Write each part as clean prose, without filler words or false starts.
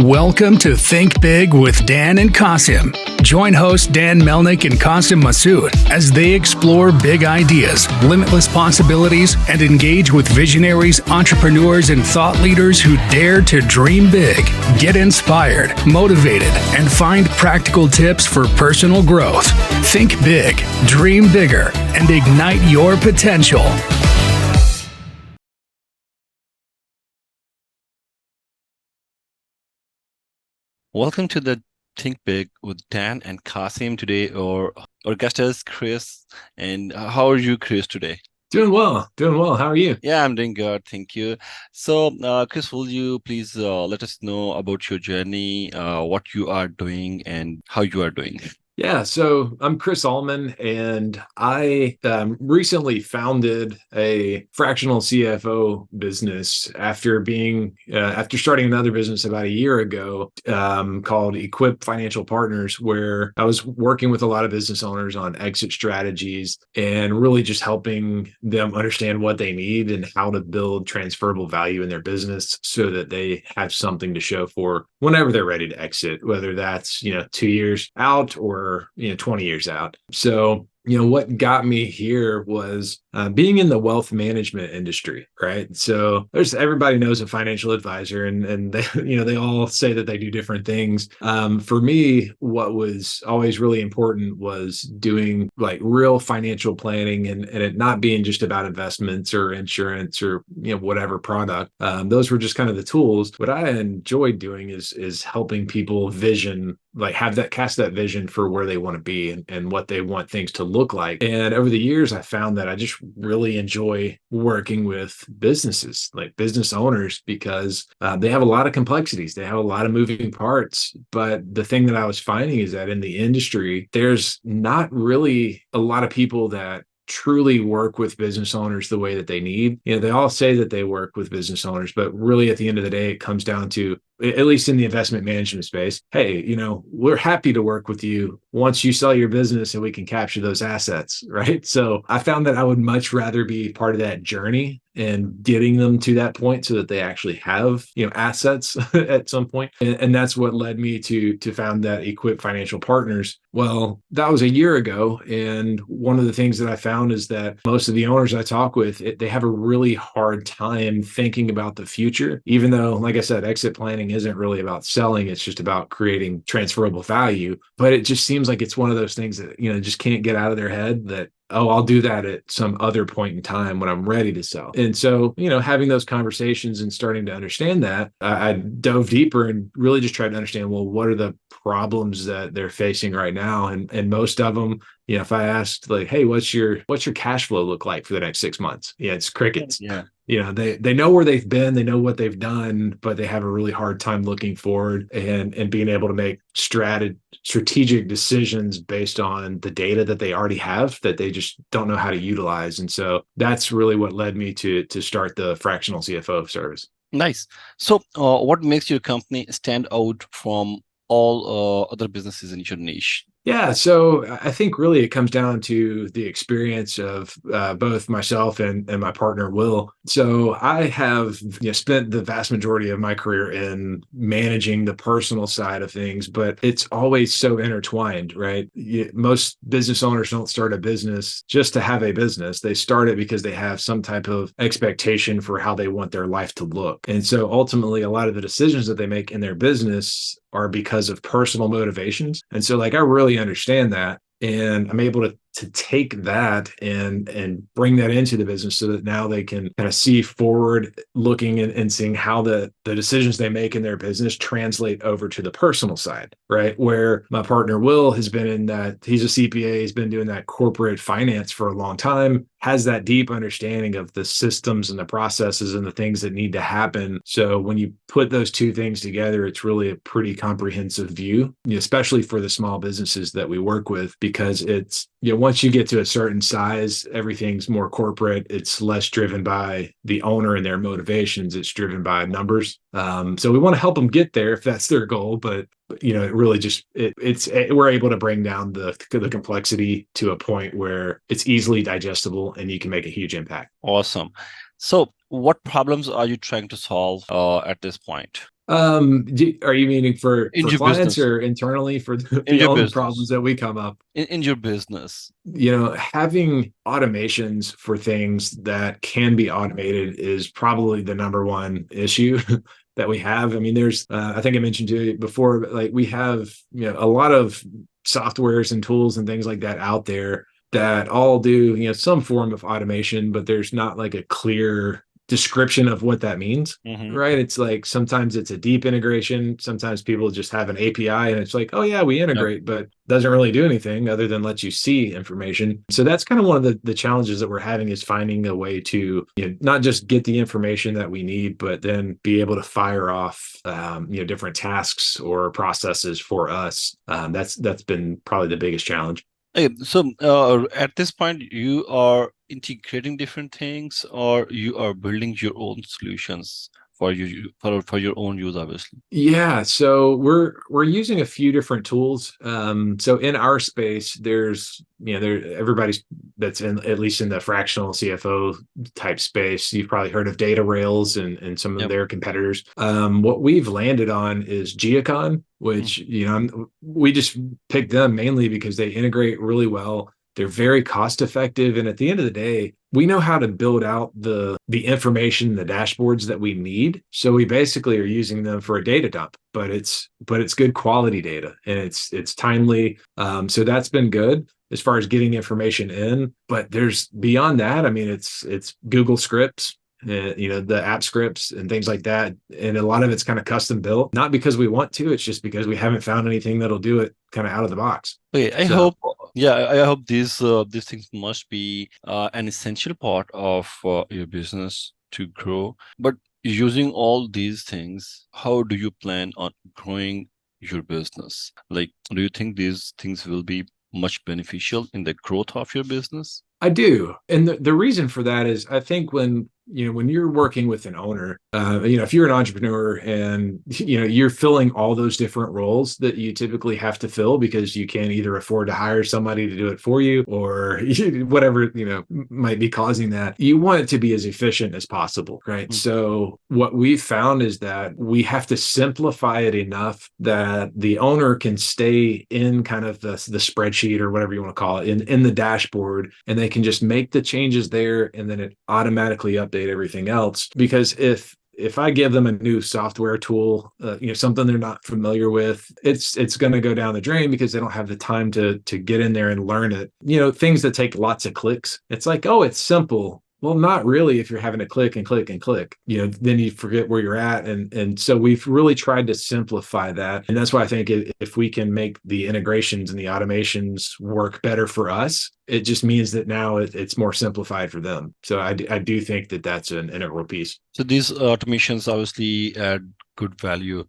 Welcome to Think Big with Dan and Qasim. Join hosts Dan Melnick and Qasim Masood as they explore big ideas, limitless possibilities, and engage with visionaries, entrepreneurs, and thought leaders who dare to dream big, get inspired, motivated, and find practical tips for personal growth. Think big, dream bigger, and ignite your potential. Welcome to the Think Big with Dan and Qasim today. Our guest is Chris. And how are you, Chris, today? Doing well. How are you? Yeah, I'm doing good. Thank you. So, Chris, will you please let us know about your journey, what you are doing, and how you are doing? Yeah, so I'm Chris Alman, and I recently founded a fractional CFO business after starting another business about a year ago called Equip Financial Partners, where I was working with a lot of business owners on exit strategies and really just helping them understand what they need and how to build transferable value in their business so that they have something to show for whenever they're ready to exit, whether that's 2 years out or 20 years out. So what got me here was being in the wealth management industry, right? So everybody knows a financial advisor, and they they all say that they do different things. For me, what was always really important was doing like real financial planning and it not being just about investments or insurance or whatever product. Those were just kind of the tools. What I enjoyed doing is helping people cast that vision for where they want to be and what they want things to look like. And over the years, I found that I just really enjoy working with businesses, like business owners, because they have a lot of complexities. They have a lot of moving parts. But the thing that I was finding is that in the industry, there's not really a lot of people that truly work with business owners the way that they need. They all say that they work with business owners, but really at the end of the day, it comes down to, at least in the investment management space, hey, we're happy to work with you once you sell your business and we can capture those assets, right? So I found that I would much rather be part of that journey and getting them to that point so that they actually have, assets at some point. And that's what led me to found that Equip Financial Partners. Well, that was a year ago. And one of the things that I found is that most of the owners I talk with, they have a really hard time thinking about the future, even though, like I said, exit planning isn't really about selling. It's just about creating transferable value. But it just seems like it's one of those things that, just can't get out of their head that, oh, I'll do that at some other point in time when I'm ready to sell. And so, having those conversations and starting to understand that, I dove deeper and really just tried to understand, well, what are the problems that they're facing right now? And most of them, if I asked like, hey, what's your cash flow look like for the next 6 months? Yeah, it's crickets. Yeah. They know where they've been, they know what they've done, but they have a really hard time looking forward and being able to make strategic decisions based on the data that they already have that they just don't know how to utilize. And so that's really what led me to start the fractional CFO service. Nice. So what makes your company stand out from all other businesses in your niche? Yeah, so I think really it comes down to the experience of both myself and my partner, Will. So I have spent the vast majority of my career in managing the personal side of things, but it's always so intertwined, right? Most business owners don't start a business just to have a business. They start it because they have some type of expectation for how they want their life to look. And so ultimately, a lot of the decisions that they make in their business are because of personal motivations. And so I really understand that. And I'm able to take that and bring that into the business so that now they can kind of see forward looking and seeing how the decisions they make in their business translate over to the personal side, right? Where my partner Will has been in that, he's a CPA, he's been doing that corporate finance for a long time, has that deep understanding of the systems and the processes and the things that need to happen. So when you put those two things together, it's really a pretty comprehensive view, especially for the small businesses that we work with, because it's, once you get to a certain size, everything's more corporate. It's less driven by the owner and their motivations. It's driven by numbers. So we want to help them get there if that's their goal. But it really just we're able to bring down the complexity to a point where it's easily digestible and you can make a huge impact. Awesome. So what problems are you trying to solve at this point? Are you meaning in for your clients business, or internally for in the your own problems business, that we come up? in your business? Having automations for things that can be automated is probably the number one issue that we have. I mean, there's, I think I mentioned to you before, but like we have, a lot of softwares and tools and things like that out there that all do, some form of automation, but there's not like a clear description of what that means. Mm-hmm. Right. It's like sometimes it's a deep integration. Sometimes people just have an API and it's like, oh, yeah, we Yep. integrate, but doesn't really do anything other than let you see information. So that's kind of one of the challenges that we're having is finding a way to not just get the information that we need, but then be able to fire off, different tasks or processes for us. That's been probably the biggest challenge. Okay, so at this point, you are integrating different things, or you are building your own solutions for for your own use, obviously. Yeah, so we're using a few different tools. So in our space, there's everybody's that's in at least in the fractional CFO type space. You've probably heard of data rails and some of Yep. their competitors. What we've landed on is Geocon, which we just picked them mainly because they integrate really well. They're very cost effective, and at the end of the day, we know how to build out the information, the dashboards that we need. So we basically are using them for a data dump, but it's good quality data and it's timely. So that's been good as far as getting information in. But there's beyond that. I mean, it's Google Scripts, the app scripts and things like that. And a lot of it's kind of custom built, not because we want to, it's just because we haven't found anything that'll do it kind of out of the box. Okay, I So hope, yeah, I hope these things must be an essential part of your business to grow. But using all these things, how do you plan on growing your business? Like, do you think these things will be much beneficial in the growth of your business? I do. And the reason for that is I think when you're working with an owner, if you're an entrepreneur and, you're filling all those different roles that you typically have to fill because you can't either afford to hire somebody to do it for you or whatever, might be causing that, you want it to be as efficient as possible. Right. Mm. So what we found is that we have to simplify it enough that the owner can stay in kind of the spreadsheet or whatever you want to call it in the dashboard, and they can just make the changes there and then it automatically update everything else. Because if I give them a new software tool, something they're not familiar with, it's going to go down the drain because they don't have the time to get in there and learn it. Things that take lots of clicks. It's like, oh, it's simple. Well, not really if you're having to click and click and click. Then you forget where you're at. And so we've really tried to simplify that. And that's why I think if we can make the integrations and the automations work better for us, it just means that now it's more simplified for them. So I do think that that's an integral piece. So these automations obviously add good value.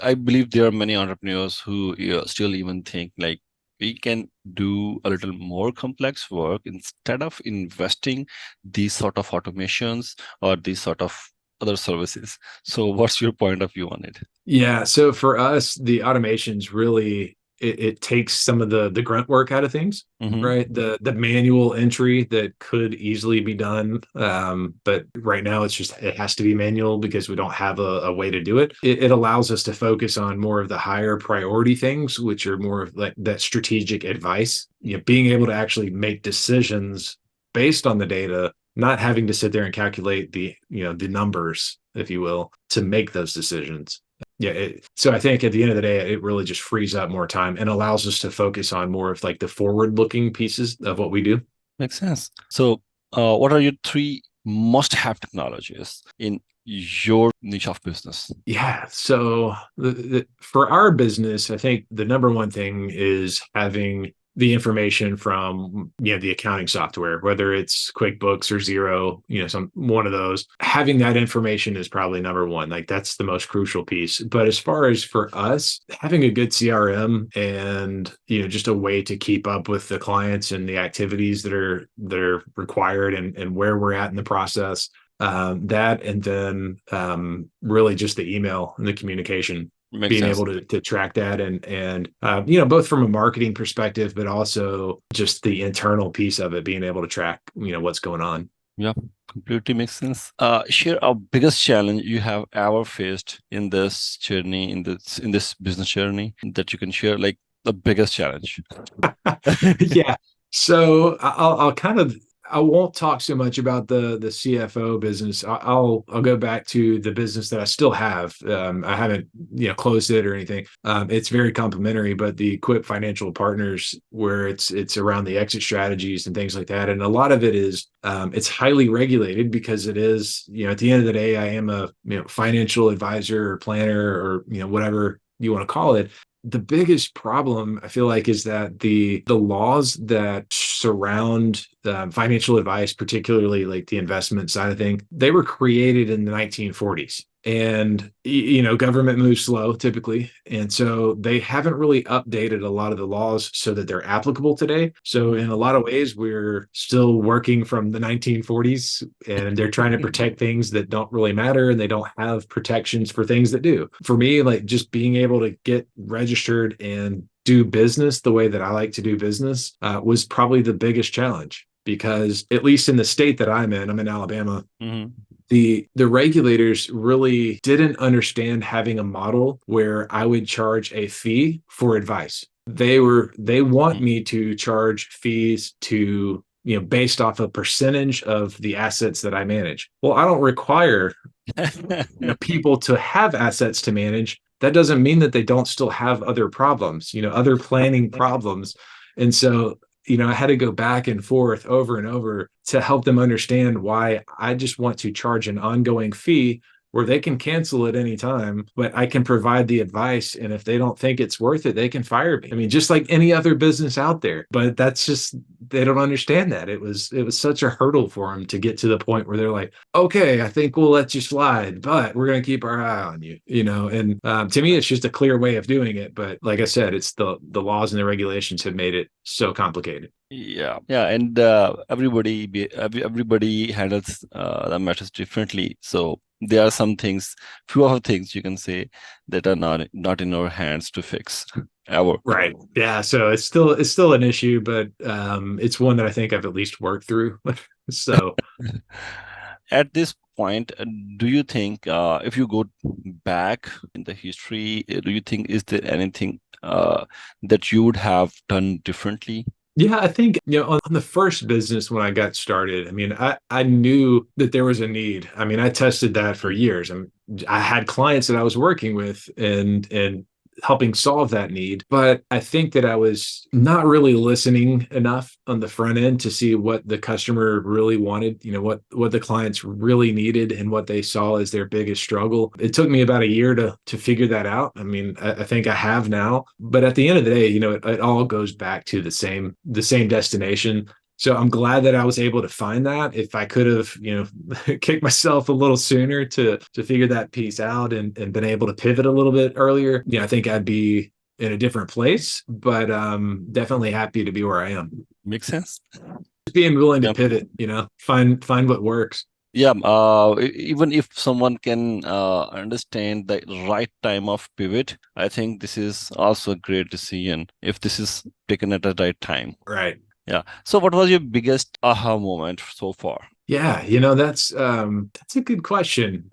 I believe there are many entrepreneurs who still even think like we can do a little more complex work instead of investing these sort of automations or these sort of other services. So what's your point of view on it? Yeah. So for us, the automations really it takes some of the grunt work out of things, Mm-hmm. right? The manual entry that could easily be done, but right now it has to be manual because we don't have a way to do it. It allows us to focus on more of the higher priority things, which are more of like that strategic advice. Being able to actually make decisions based on the data, not having to sit there and calculate the numbers, if you will, to make those decisions. Yeah. So I think at the end of the day, it really just frees up more time and allows us to focus on more of like the forward looking pieces of what we do. Makes sense. So what are your three must-have technologies in your niche of business? Yeah. So for our business, I think the number one thing is having the information from the accounting software, whether it's QuickBooks or Zero, some one of those. Having that information is probably number one. Like that's the most crucial piece. But as far as for us, having a good CRM and just a way to keep up with the clients and the activities that are required and where we're at in the process. That and then really just the email and the communication, Makes being sense. able to track that and both from a marketing perspective, but also just the internal piece of it, being able to track what's going on. Yeah, completely makes sense. Share our biggest challenge you have ever faced in this journey, in this business journey that you can share, like the biggest challenge. Yeah. So I'll kind of, I won't talk so much about the CFO business. I'll go back to the business that I still have. I haven't closed it or anything. It's very complementary, but the Equip Financial Partners, where it's around the exit strategies and things like that, and a lot of it is it's highly regulated because it is, at the end of the day, I am a financial advisor or planner or whatever you want to call it. The biggest problem I feel like is that the laws that surround financial advice, particularly like the investment side of things, they were created in the 1940s. And government moves slow typically, and so they haven't really updated a lot of the laws so that they're applicable today. So in a lot of ways, we're still working from the 1940s, and they're trying to protect things that don't really matter, and they don't have protections for things that do. For me, like just being able to get registered and do business the way that I like to do business was probably the biggest challenge, because at least in the state that I'm in Alabama. Mm-hmm. The regulators really didn't understand having a model where I would charge a fee for advice. They want me to charge fees to, based off a percentage of the assets that I manage. Well, I don't require people to have assets to manage. That doesn't mean that they don't still have other problems, other planning problems. And so I had to go back and forth over and over to help them understand why I just want to charge an ongoing fee where they can cancel at any time, but I can provide the advice. And if they don't think it's worth it, they can fire me. I mean, just like any other business out there. But that's just, they don't understand that. It was such a hurdle for them to get to the point where they're like, okay, I think we'll let you slide, but we're going to keep our eye on you, and to me, it's just a clear way of doing it. But like I said, it's the laws and the regulations have made it so complicated. Yeah, and everybody handles the matters differently. So there are some things, few of things you can say that are not in our hands to fix ever. Right. Yeah. So it's still an issue, but it's one that I think I've at least worked through. So at this point, do you think if you go back in the history, do you think is there anything that you would have done differently? yeah, I think, on the first business when I got started, I mean, I knew that there was a need. I mean, I tested that for years. I had clients that I was working with and helping solve that need. But I think that I was not really listening enough on the front end to see what the customer really wanted, what the clients really needed and what they saw as their biggest struggle. It took me about a year to figure that out. I mean, I think I have now, but at the end of the day, it all goes back to the same destination. So I'm glad that I was able to find that. If I could have, kicked myself a little sooner to figure that piece out and been able to pivot a little bit earlier, I think I'd be in a different place. But definitely happy to be where I am. Makes sense. Just being willing to pivot, find what works. Yeah, even if someone can understand the right time of pivot, I think this is also a great decision if this is taken at the right time. Right. Yeah. So what was your biggest aha moment so far? Yeah, that's a good question.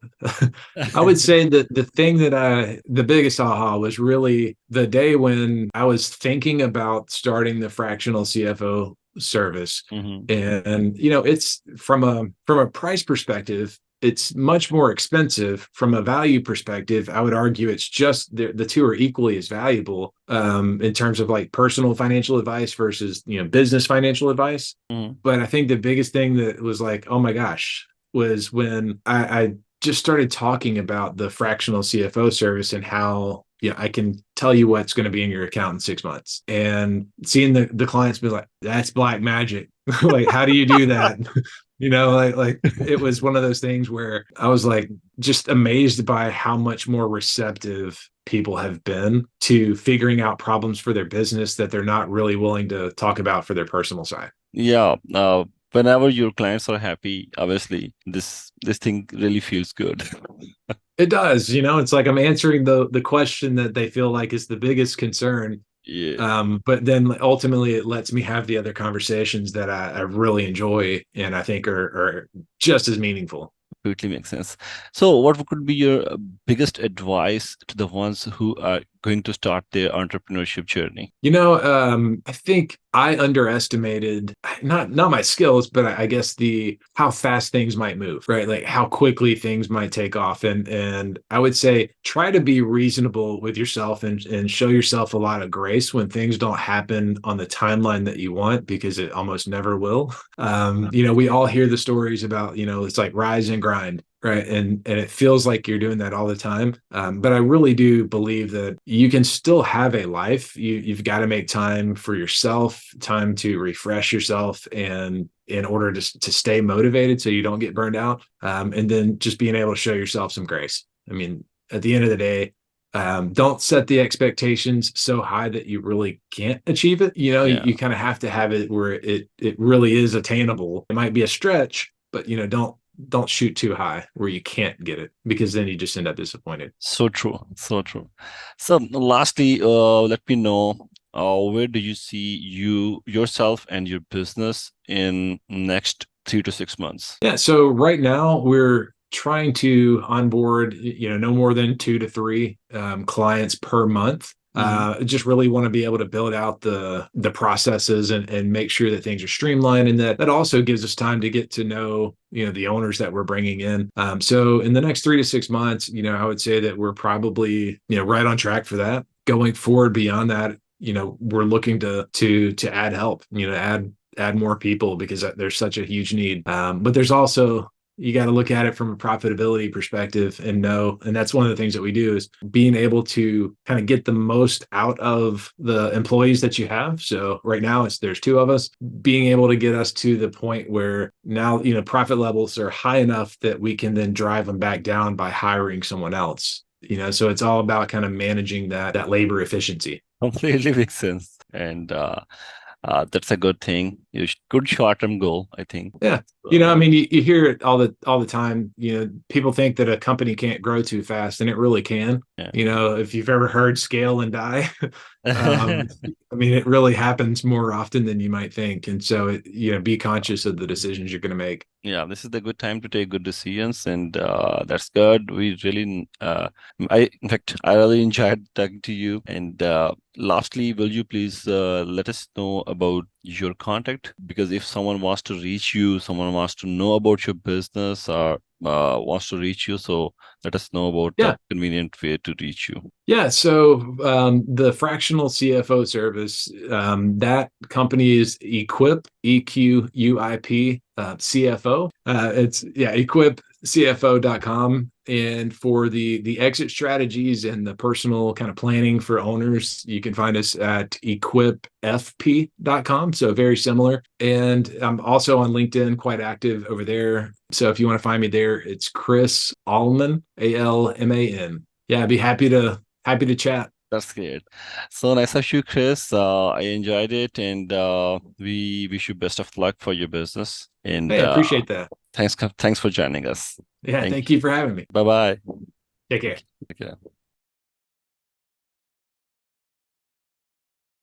I would say that the biggest aha was really the day when I was thinking about starting the fractional CFO service. Mm-hmm. And it's from a price perspective, it's much more expensive. From a value perspective, I would argue it's just the two are equally as valuable in terms of like personal financial advice versus business financial advice. Mm-hmm. But I think the biggest thing that was like, oh my gosh, was when I just started talking about the fractional CFO service and how I can tell you what's going to be in your account in 6 months, and seeing the clients be like, that's black magic. Like, how do you do that? Like it was one of those things where I was like just amazed by how much more receptive people have been to figuring out problems for their business that they're not really willing to talk about for their personal side. Yeah. Whenever your clients are happy, obviously this thing really feels good. It does. It's like I'm answering the question that they feel like is the biggest concern. Yeah. But then ultimately it lets me have the other conversations that I really enjoy and I think are just as meaningful. Completely makes sense. So, what could be your biggest advice to the ones who are going to start their entrepreneurship journey? I think I underestimated not my skills, but I guess the how fast things might move, right? Like how quickly things might take off. And I would say try to be reasonable with yourself and show yourself a lot of grace when things don't happen on the timeline that you want, because it almost never will. We all hear the stories about, it's like rise and grind. Right. And it feels like you're doing that all the time. But I really do believe that you can still have a life. You've got to make time for yourself, time to refresh yourself, and in order to stay motivated so you don't get burned out. And then just being able to show yourself some grace. I mean, at the end of the day, don't set the expectations so high that you really can't achieve it. Yeah. You kind of have to have it where it really is attainable. It might be a stretch, but don't shoot too high where you can't get it, because then you just end up disappointed. So true. So true. So lastly, let me know where do you see yourself and your business in next 3 to 6 months? Yeah. So right now we're trying to onboard, no more than 2 to 3 clients per month. Just really want to be able to build out the processes and make sure that things are streamlined, and that also gives us time to get to know the owners that we're bringing in. So in the next 3 to 6 months, I would say that we're probably right on track for that. Going forward beyond that, we're looking to add help, add more people, because there's such a huge need. But there's also, you got to look at it from a profitability perspective and that's one of the things that we do, is being able to kind of get the most out of the employees that you have. So right now there's 2 of us, being able to get us to the point where now, profit levels are high enough that we can then drive them back down by hiring someone else. So it's all about kind of managing that labor efficiency. Completely makes sense. And that's a good thing. Good short-term goal, I think. Yeah. I So, mean, you hear it all the time. People think that a company can't grow too fast, and it really can. yeah. If you've ever heard scale and die, um, I mean, it really happens more often than you might think. And so, be conscious of the decisions you're going to make. Yeah, this is the good time to take good decisions, and that's good. We really, in fact, I really enjoyed talking to you. And lastly, will you please let us know about your contact? Because if someone wants to reach you, someone wants to know about your business, or wants to reach you, so let us know about the Yeah. convenient way to reach you. Yeah. So the fractional CFO service, that company is Equip, EQUIP, CFO. It's equipcfo.com. And for the exit strategies and the personal kind of planning for owners, you can find us at equipfp.com. So very similar. And I'm also on LinkedIn, quite active over there. So if you want to find me there, it's Chris Alman, ALMAN. Yeah, I'd be happy to chat. That's great. So nice of you, Chris. I enjoyed it, and we wish you best of luck for your business. And Hey, I appreciate that. thanks for joining us. Yeah, Thank thank you. you for having me. Bye bye. Take care. Take care.